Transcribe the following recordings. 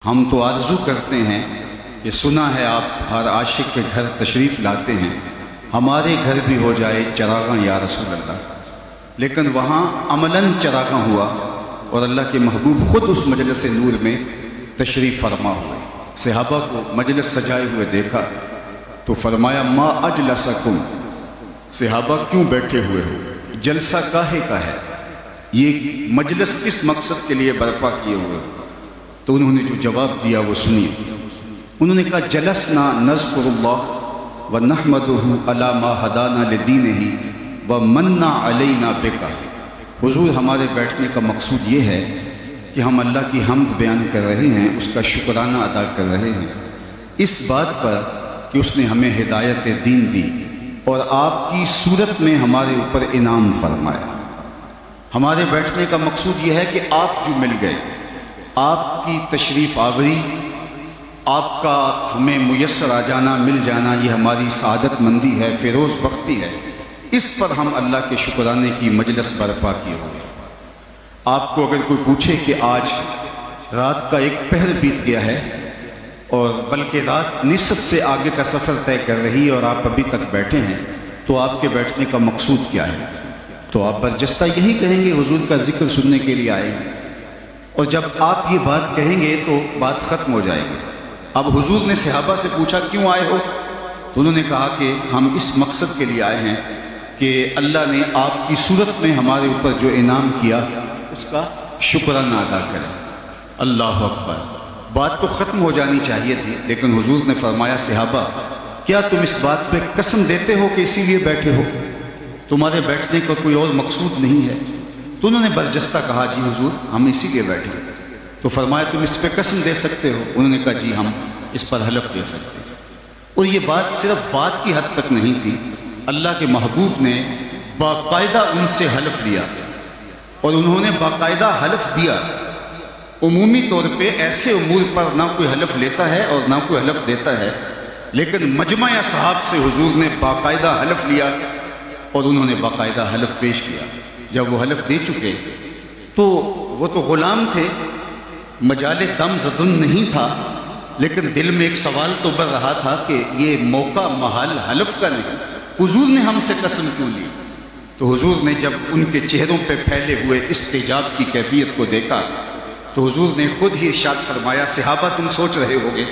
ہم تو آرزو کرتے ہیں کہ سنا ہے آپ ہر عاشق کے گھر تشریف لاتے ہیں، ہمارے گھر بھی ہو جائے چراغاں یا رسول اللہ۔ لیکن وہاں عملاً چراغاں ہوا اور اللہ کے محبوب خود اس مجلس نور میں تشریف فرما ہوئے۔ صحابہ کو مجلس سجائے ہوئے دیکھا تو فرمایا ما اجلسکم، صحابہ کیوں بیٹھے ہوئے ہو، جلسہ کاہے کا ہے، یہ مجلس کس مقصد کے لیے برپا کیے ہوئے ہو؟ تو انہوں نے جو جواب دیا وہ سنیے۔ انہوں نے کہا جلسنا نذکر اللہ ونحمدہ علی ما ہدانا لدینہ ومن علینا بک۔ حضور ہمارے بیٹھنے کا مقصود یہ ہے کہ ہم اللہ کی حمد بیان کر رہے ہیں، اس کا شکرانہ ادا کر رہے ہیں اس بات پر کہ اس نے ہمیں ہدایت دین دی اور آپ کی صورت میں ہمارے اوپر انعام فرمایا۔ ہمارے بیٹھنے کا مقصود یہ ہے کہ آپ جو مل گئے، آپ کی تشریف آوری، آپ کا ہمیں میسر آ جانا، مل جانا، یہ ہماری سعادت مندی ہے، فیروز بختی ہے۔ اس پر ہم اللہ کے شکرانے کی مجلس برپا کیے ہوئے۔ آپ کو اگر کوئی پوچھے کہ آج رات کا ایک پہر بیت گیا ہے اور بلکہ رات نصف سے آگے کا سفر طے کر رہی ہے اور آپ ابھی تک بیٹھے ہیں، تو آپ کے بیٹھنے کا مقصود کیا ہے؟ تو آپ برجستہ یہی کہیں گے حضور کا ذکر سننے کے لیے آئے ہیں۔ اور جب آپ یہ بات کہیں گے تو بات ختم ہو جائے گی۔ اب حضور نے صحابہ سے پوچھا کیوں آئے ہو؟ تو انہوں نے کہا کہ ہم اس مقصد کے لیے آئے ہیں کہ اللہ نے آپ کی صورت میں ہمارے اوپر جو انعام کیا اس کا شکرانہ ادا کریں۔ اللہ اکبر! بات تو ختم ہو جانی چاہیے تھی، لیکن حضور نے فرمایا صحابہ کیا تم اس بات پہ قسم دیتے ہو کہ اسی لیے بیٹھے ہو؟ تمہارے بیٹھنے کا کوئی اور مقصود نہیں ہے؟ تو انہوں نے برجستہ کہا جی حضور ہم اسی لیے بیٹھے۔ تو فرمایا تم اس پہ قسم دے سکتے ہو؟ انہوں نے کہا جی ہم اس پر حلف دے سکتے ہیں۔ اور یہ بات صرف بات کی حد تک نہیں تھی، اللہ کے محبوب نے باقاعدہ ان سے حلف لیا اور انہوں نے باقاعدہ حلف دیا۔ عمومی طور پہ ایسے امور پر نہ کوئی حلف لیتا ہے اور نہ کوئی حلف دیتا ہے، لیکن مجمع اصحاب سے حضور نے باقاعدہ حلف لیا اور انہوں نے باقاعدہ حلف پیش کیا۔ جب وہ حلف دے چکے تو وہ تو غلام تھے، مجال دم زدن نہیں تھا، لیکن دل میں ایک سوال تو بڑھ رہا تھا کہ یہ موقع محال حلف کا نہیں، حضور نے ہم سے قسم کیوں لی؟ تو حضور نے جب ان کے چہروں پہ پھیلے ہوئے استجاب کی کیفیت کو دیکھا تو حضور نے خود ہی ارشاد فرمایا صحابہ تم سوچ رہے ہوگے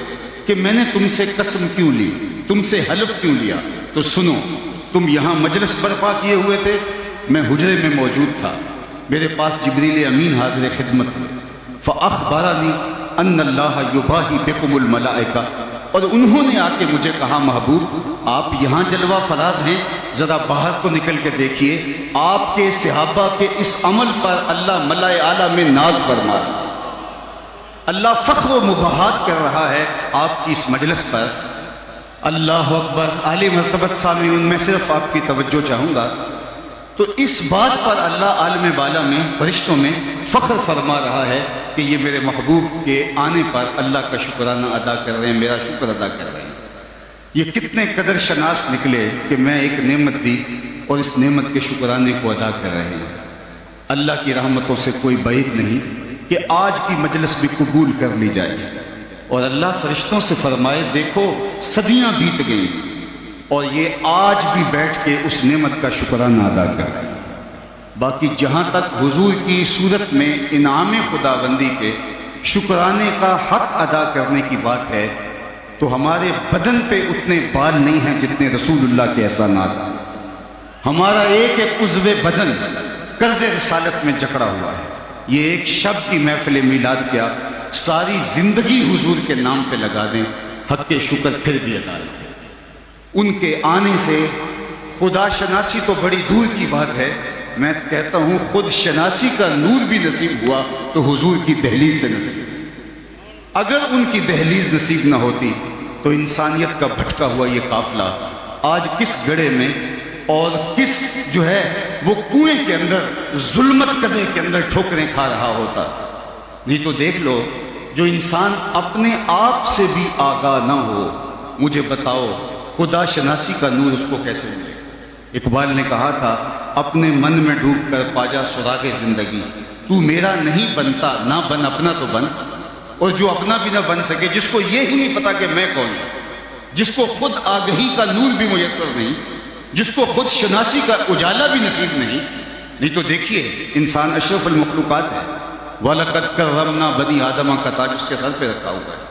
کہ میں نے تم سے قسم کیوں لی، تم سے حلف کیوں لیا؟ تو سنو، تم یہاں مجلس برپا کیے ہوئے تھے، میں حجرے میں موجود تھا، میرے پاس جبریل امین حاضر خدمت ہوئے، فَأَخْبَرَنِي أَنَّ اللَّهَ يُبَاهِي بِكُمُ الْمَلَائِكَةَ، اور انہوں نے آ کے مجھے کہا محبوب آپ یہاں جلوہ فراز ہیں، ذرا باہر تو نکل کے دیکھیے، آپ کے صحابہ کے اس عمل پر اللہ ملائے اعلیٰ میں ناز فرما رہا ہے، اللہ فخر و مباحات کر رہا ہے آپ کی اس مجلس پر۔ اللہ اکبر! عالی مرتبت سامعین، میں صرف آپ کی توجہ چاہوں گا۔ تو اس بات پر اللہ عالم بالا میں فرشتوں میں فخر فرما رہا ہے کہ یہ میرے محبوب کے آنے پر اللہ کا شکرانہ ادا کر رہے ہیں، میرا شکر ادا کر رہے ہیں۔ یہ کتنے قدر شناس نکلے کہ میں ایک نعمت دی اور اس نعمت کے شکرانے کو ادا کر رہے ہیں۔ اللہ کی رحمتوں سے کوئی بعید نہیں کہ آج کی مجلس بھی قبول کر لی جائے اور اللہ فرشتوں سے فرمائے دیکھو صدیاں بیت گئیں اور یہ آج بھی بیٹھ کے اس نعمت کا شکرانہ ادا کر رہے ہیں۔ باقی جہاں تک حضور کی صورت میں انعام خداوندی کے شکرانے کا حق ادا کرنے کی بات ہے تو ہمارے بدن پہ اتنے بال نہیں ہیں جتنے رسول اللہ کے احسانات ہیں۔ ہمارا ایک ایک عضو بدن قرض رسالت میں جکڑا ہوا ہے۔ یہ ایک شب کی محفل میلاد کیا، ساری زندگی حضور کے نام پہ لگا دیں، حق کے شکر پھر بھی ادا کریں۔ ان کے آنے سے خدا شناسی تو بڑی دور کی بات ہے، میں کہتا ہوں خود شناسی کا نور بھی نصیب ہوا تو حضور کی دہلیز سے نصیب۔ اگر ان کی دہلیز نصیب نہ ہوتی تو انسانیت کا بھٹکا ہوا یہ قافلہ آج کس گڑھے میں اور کس جو ہے وہ کنویں کے اندر ظلمت کدے کے اندر ٹھوکریں کھا رہا ہوتا۔ نہیں تو دیکھ لو جو انسان اپنے آپ سے بھی آگاہ نہ ہو، مجھے بتاؤ خدا شناسی کا نور اس کو کیسے ملے؟ اقبال نے کہا تھا اپنے من میں ڈوب کر پاجا سراغ زندگی، تو میرا نہیں بنتا نہ بن اپنا تو بن۔ اور جو اپنا بھی نہ بن سکے، جس کو یہ ہی نہیں پتا کہ میں کون ہوں، جس کو خود آگہی کا نور بھی میسر نہیں، جس کو خود شناسی کا اجالا بھی نصیب نہیں تو دیکھیے انسان اشرف المخلوقات ہے۔ وَلَقَدْ كَرَّمْنَا بَنِي آدَمَ کا تاج اس کے سر پہ رکھا ہوا ہے،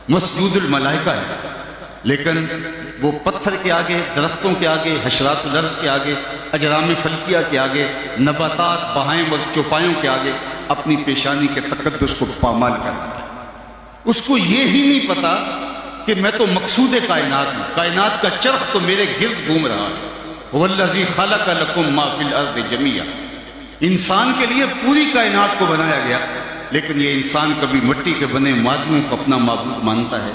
مسجود الملائکہ ہے، لیکن وہ پتھر کے آگے، درختوں کے آگے، حشرات الارض کے آگے، اجرام فلکیہ کے آگے، نباتات، بہائم اور چوپایوں کے آگے اپنی پیشانی کے تقدس کو پامال کر رہا ہے۔ اس کو یہ ہی نہیں پتا کہ میں تو مقصود کائنات ہوں، کائنات کا چرخ تو میرے گرد گھوم رہا ہے۔ وَالَّذِي خَلَقَ لَكُم مَّا فِي الْأَرْضِ جَمِيعًا، انسان کے لیے پوری کائنات کو بنایا گیا، لیکن یہ انسان کبھی مٹی کے بنے معدنوں کو اپنا معبود مانتا ہے،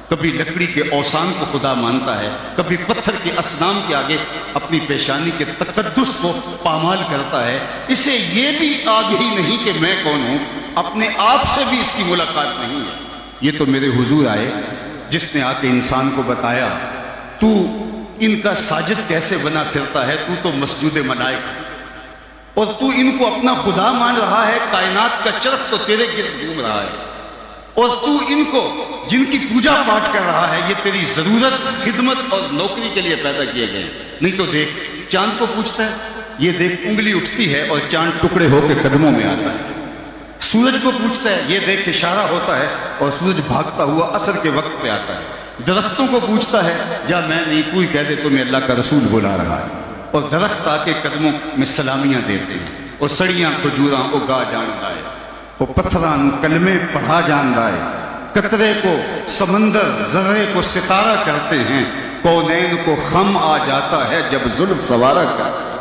کبھی لکڑی کے اوثان کو خدا مانتا ہے، کبھی پتھر کے اصنام کے آگے اپنی پیشانی کے تقدس کو پامال کرتا ہے۔ اسے یہ بھی آگہی نہیں کہ میں کون ہوں، اپنے آپ سے بھی اس کی ملاقات نہیں ہے۔ یہ تو میرے حضور آئے جس نے آ کے انسان کو بتایا تو ان کا ساجد کیسے بنا پھرتا ہے، تو مسجود ملائکہ ہے اور تو ان کو اپنا خدا مان رہا ہے، کائنات کا چرخ تو تیرے گرد گھوم رہا ہے، اور تو ان کو جن کی پوجا پاٹ کر رہا ہے، یہ تیری ضرورت، خدمت اور نوکری کے لیے پیدا کیے گئے ہیں۔ نہیں تو دیکھ چاند کو پوچھتا ہے، یہ دیکھ انگلی اٹھتی ہے اور چاند ٹکڑے ہو کے قدموں میں آتا ہے۔ سورج کو پوچھتا ہے، یہ دیکھ اشارہ ہوتا ہے اور سورج بھاگتا ہوا عصر کے وقت پہ آتا ہے۔ درختوں کو پوچھتا ہے، جا میں نہیں، کوئی کہہ دے تمہیں اللہ کا رسول بلا رہا ہے، اور درخت آ کے قدموں میں سلامیاں دیتے ہیں، اور سڑیاں کھجوراں اگا جان دائے، وہ پتھراں کلمے پڑھا جان دائے، قطرے کو سمندر، ذرے کو ستارہ کرتے ہیں، کونین کو خم آ جاتا ہے جب زلف سوارہ کرتے ہیں۔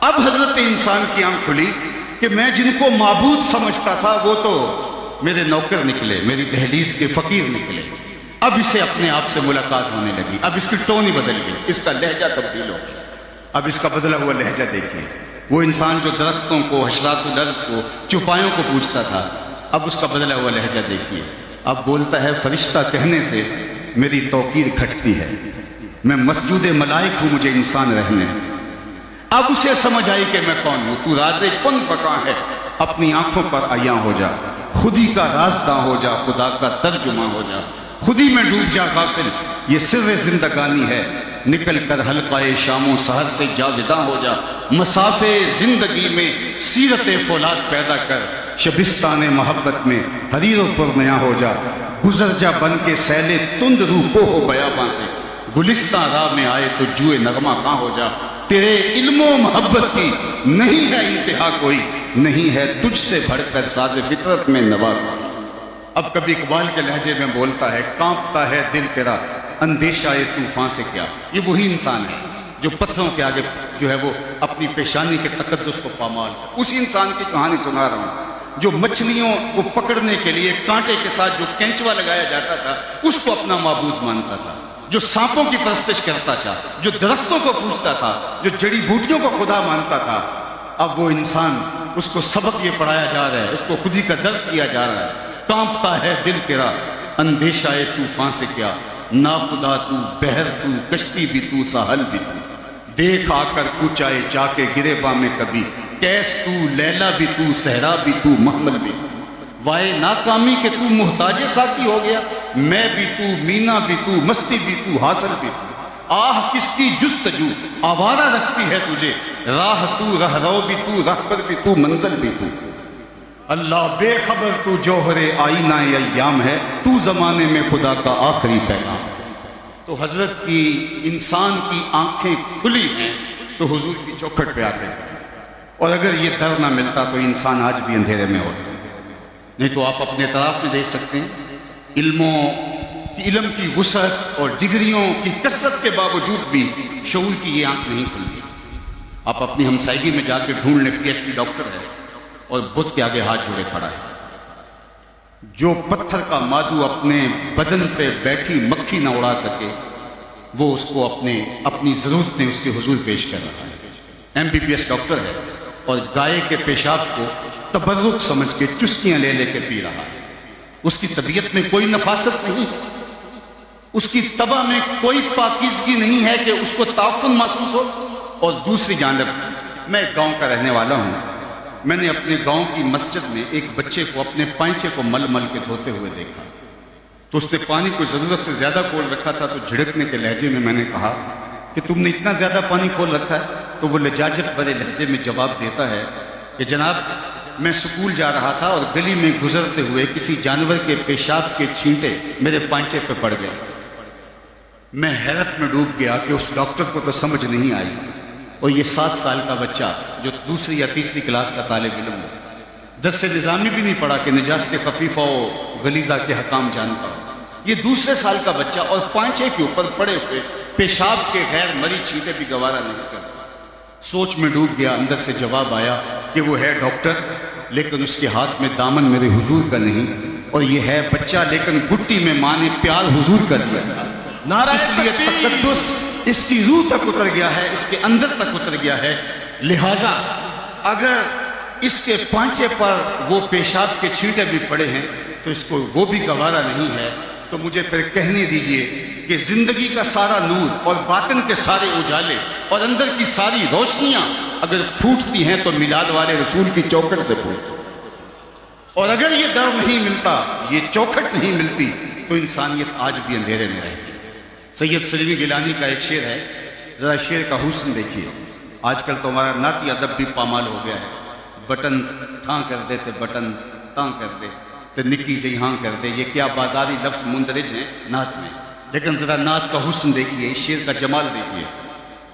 اب حضرت انسان کی آنکھ کھلی کہ میں جن کو معبود سمجھتا تھا وہ تو میرے نوکر نکلے، میری دہلیز کے فقیر نکلے۔ اب اسے اپنے آپ سے ملاقات ہونے لگی، اب اس کی ٹون ہی بدل گئی، اس کا لہجہ تبدیل ہو گیا۔ اب اس کا بدلا ہوا لہجہ دیکھیے، وہ انسان جو درختوں کو، حشرات الارض کو، چوپایوں کو پوچھتا تھا، اب اس کا بدلا ہوا لہجہ دیکھیے، اب بولتا ہے فرشتہ کہنے سے میری توقیر گھٹتی ہے، میں مسجود ملائک ہوں، مجھے انسان رہنے۔ اب اسے سمجھ آئی کہ میں کون ہوں، تو راز کن فکاں ہے، اپنی آنکھوں پر عیاں ہو جا، خودی کا رازداں ہو جا، خدا کا ترجمہ ہو جا، خودی میں ڈوب جا غافل، یہ سر زندگانی ہے، نکل کر حلقہ شام و سحر سے جاوداں ہو جا، مسافے زندگی میں سیرت فولاد پیدا کر، شبستان محبت میں حریر و پرنیا ہو جا، گزر جا بن کے سیل تند روح کو ہو بیاباں سے، گلستان راہ میں آئے تو جوئے نغمہ کہاں ہو جا، تیرے علم و محبت کی نہیں ہے انتہا کوئی، نہیں ہے تجھ سے بڑھ کر ساز فطرت میں نوا۔ اب کبھی اقبال کے لہجے میں بولتا ہے، کانپتا ہے دل تیرا اندیشہ طوفان سے کیا۔ یہ وہی انسان ہے جو پتھروں کے آگے جو ہے وہ اپنی پیشانی کے تقدس کو پامال کر، اسی انسان کی کہانی سنا رہا ہوں جو مچھلیوں کو پکڑنے کے لیے کانٹے کے ساتھ جو کینچوا لگایا جاتا تھا اس کو اپنا معبود مانتا تھا، جو سانپوں کی پرستش کرتا تھا، جو درختوں کو پوجتا تھا، جو جڑی بوٹیوں کو خدا مانتا تھا۔ اب وہ انسان، اس کو سبق یہ پڑھایا جا رہا ہے، اس کو خودی کا درس دیا جا رہا ہے، کانپتا ہے دل تیرا اندیشہ طوفان سے کیا، ناخدا تو، بحر تو، کشتی بھی تو، ساحل بھی تو، دیکھ آ کر کوچائے جا کے گریباں میں کبھی، کیس تو، لیلا بھی تو، صحرا بھی تو، محمل بھی تو، وائے ناکامی کہ تو محتاج ساقی ہو گیا، میں بھی تو، مینا بھی تو، مستی بھی تو، حاصل بھی تو، آہ کس کی جستجو آوارہ رکھتی ہے تجھے، راہ تو، رہرو بھی تو، رہبر بھی تو، منزل بھی تو، اللہ بے خبر تو جوہر آئینہ ایام ہے، تو زمانے میں خدا کا آخری پیغام ہے۔ تو حضرت کی انسان کی آنکھیں کھلی ہیں تو حضور کی چوکھٹ پہ آتے ہیں، اور اگر یہ در نہ ملتا تو انسان آج بھی اندھیرے میں ہوتا۔ نہیں تو آپ اپنے اطراف میں دیکھ سکتے ہیں، علم کی وسعت اور ڈگریوں کی کثرت کے باوجود بھی شعور کی یہ آنکھ نہیں کھلتی۔ آپ اپنی ہمسائیگی میں جا کے ڈھونڈ لیں، پی ایچ ڈی ڈاکٹر ہے اور بت کے آگے ہاتھ جوڑے کھڑا ہے، جو پتھر کا مادو اپنے بدن پہ بیٹھی مکھی نہ اڑا سکے وہ اس کو اپنی ضرورتیں اس کے حضور پیش کر رہا ہے۔ M B B S doctor ہے اور گائے کے پیشاب کو تبرک سمجھ کے چسکیاں لے لے کے پی رہا ہے۔ اس کی طبیعت میں کوئی نفاست نہیں، اس کی طبع میں کوئی پاکیزگی نہیں ہے کہ اس کو تعفن محسوس ہو۔ اور دوسری جانب میں ایک گاؤں کا رہنے والا ہوں، میں نے اپنے گاؤں کی مسجد میں ایک بچے کو اپنے پائنچے کو مل مل کے دھوتے ہوئے دیکھا، تو اس نے پانی کو ضرورت سے زیادہ کھول رکھا تھا، تو جھڑکنے کے لہجے میں نے کہا کہ تم نے اتنا زیادہ پانی کھول رکھا ہے؟ تو وہ لجاجت بھرے لہجے میں جواب دیتا ہے کہ جناب میں سکول جا رہا تھا اور گلی میں گزرتے ہوئے کسی جانور کے پیشاب کے چھینٹے میرے پائنچے پہ پڑ گئے۔ میں حیرت میں ڈوب گیا کہ اس ڈاکٹر کو تو سمجھ نہیں آئی، اور یہ 7 سال کا بچہ جو دوسری یا تیسری کلاس کا طالب علم ہو، درس نظامی بھی نہیں پڑھا کہ نجاست خفیفہ و غلیظہ کے حکام جانتا ہو، یہ دوسرے سال کا بچہ اور پائنچے کے اوپر پڑے ہوئے پیشاب کے غیر مری چھینٹے بھی گوارا نہیں کرتا۔ سوچ میں ڈوب گیا، اندر سے جواب آیا کہ وہ ہے ڈاکٹر، لیکن اس کے ہاتھ میں دامن میرے حضور کا نہیں، اور یہ ہے بچہ لیکن گٹی میں ماں نے پیال حضور کر دیا تھا۔ اس لیے تقدس اس کی روح تک اتر گیا ہے، اس کے اندر تک اتر گیا ہے، لہٰذا اگر اس کے پانچے پر وہ پیشاب کے چھینٹے بھی پڑے ہیں تو اس کو وہ بھی گوارا نہیں ہے، تو مجھے پھر کہنے دیجئے کہ زندگی کا سارا نور اور باطن کے سارے اجالے اور اندر کی ساری روشنیاں اگر پھوٹتی ہیں تو میلاد والے رسول کی چوکھٹ سے پھوٹتی، اور اگر یہ در نہیں ملتا، یہ چوکھٹ نہیں ملتی، تو انسانیت آج بھی اندھیرے میں رہے گی۔ سید سلیمی گیلانی کا ایک شعر ہے، ذرا شعر کا حسن دیکھیے۔ آج کل تو ہمارا نعتی ادب بھی پامال ہو گیا ہے، بٹن تھاں کر دے تے بٹن تاں کر دے تے نکی جی ہاں کر دے، یہ کیا بازاری لفظ مندرج ہیں نعت میں، لیکن ذرا نعت کا حسن دیکھیے، اس شعر کا جمال دیکھیے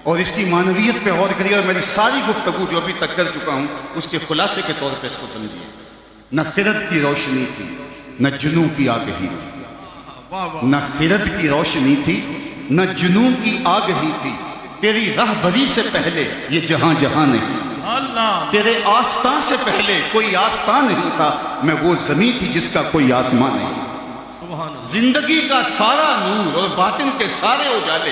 اور اس کی معنویت پہ غور کریے، اور میری ساری گفتگو جو ابھی تک کر چکا ہوں اس کے خلاصے کے طور پہ اس کو سمجھیے۔ نہ خرد کی روشنی تھی، نہ جنوں کی آگہی تھی، نہ خرد کی روشنی تھی، نہ جنوں کی آگہی تھی، تیری رہبری سے پہلے یہ جہاں جہاں نہیں، تیرے آستان سے پہلے کوئی آستان نہیں تھا، میں وہ زمین تھی جس کا کوئی آسمان نہیں۔ زندگی کا سارا نور اور باطن کے سارے اجالے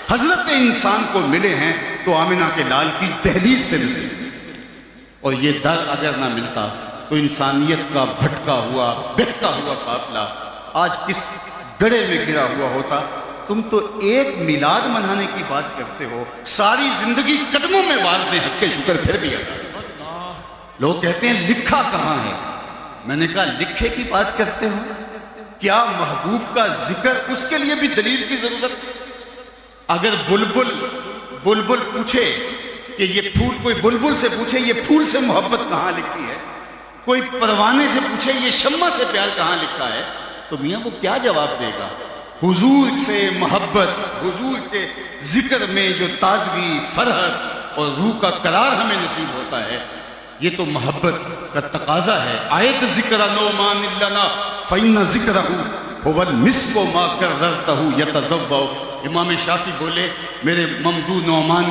حضرت انسان کو ملے ہیں تو آمنہ کے لال کی دہلیز سے نصیب، اور یہ در اگر نہ ملتا تو انسانیت کا بھٹکا ہوا بہکا ہوا قافلہ آج کس گڑھے میں گرا ہوا ہوتا۔ تم تو ایک میلاد منانے کی بات کرتے ہو، ساری زندگی قدموں میں وار دیں حق کے شکر پھر بھی ادا۔ لوگ کہتے ہیں لکھا کہاں ہے، میں نے کہا لکھے کی بات کرتے ہو، کیا محبوب کا ذکر اس کے لیے بھی دلیل کی ضرورت؟ اگر بلبل پوچھے کہ یہ پھول، کوئی بلبل سے پوچھے یہ پھول سے محبت کہاں لکھی ہے، کوئی پروانے سے پوچھے یہ شمع سے پیار کہاں لکھا ہے، تو میاں وہ کیا جواب دے گا؟ حضور سے محبت، حضور کے ذکر میں جو تازگی، فرحت اور روح کا قرار ہمیں نصیب ہوتا ہے، یہ تو محبت کا تقاضا ہے۔ آیت ذکر نعمان لنا فإن ذکرہ هو المسک ما کررتہ یتضوع۔ امام شافعی بولے میرے ممدوح نعمان